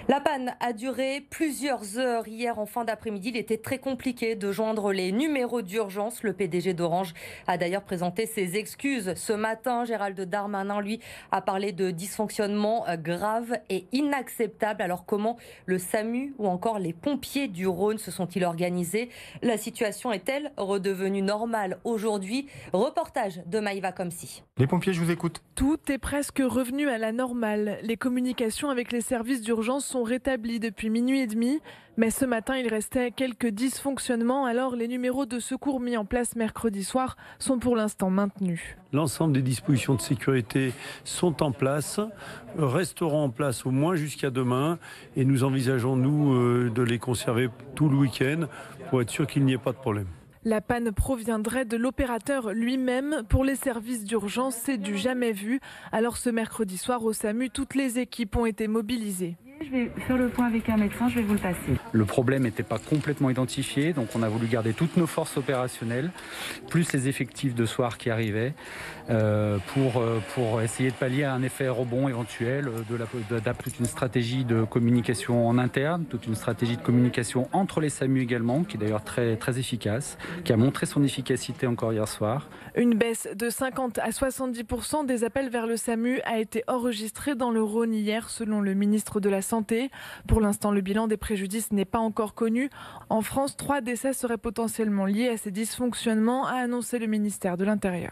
La panne a duré plusieurs heures hier en fin d'après-midi. Il était très compliqué de joindre les numéros d'urgence. Le PDG d'Orange a d'ailleurs présenté ses excuses ce matin. Gérald Darmanin, lui, a parlé de dysfonctionnement grave et inacceptable. Alors comment le SAMU ou encore les pompiers du Rhône se sont-ils organisés? La situation est-elle redevenue normale aujourd'hui? Reportage de Maïva Komsi. Les pompiers, je vous écoute. Tout est presque revenu à la normale. Les communications avec les services d'urgence sont rétablies depuis minuit et demi. Mais ce matin, il restait quelques dysfonctionnements. Alors, les numéros de secours mis en place mercredi soir sont pour l'instant maintenus. L'ensemble des dispositions de sécurité sont en place, resteront en place au moins jusqu'à demain. Et nous envisageons, nous, de les conserver tout le week-end pour être sûr qu'il n'y ait pas de problème. La panne proviendrait de l'opérateur lui-même. Pour les services d'urgence, c'est du jamais vu. Alors ce mercredi soir au SAMU, toutes les équipes ont été mobilisées. Je vais faire le point avec un médecin, je vais vous le passer. Le problème n'était pas complètement identifié, donc on a voulu garder toutes nos forces opérationnelles, plus les effectifs de soir qui arrivaient, pour essayer de pallier à un effet rebond éventuel, d'adapter toute une stratégie de communication en interne, toute une stratégie de communication entre les SAMU également, qui est d'ailleurs très, très efficace, qui a montré son efficacité encore hier soir. Une baisse de 50 à 70% des appels vers le SAMU a été enregistrée dans le Rhône hier, selon le ministre de la Santé. Pour l'instant, le bilan des préjudices n'est pas encore connu. En France, 3 décès seraient potentiellement liés à ces dysfonctionnements, a annoncé le ministère de l'Intérieur.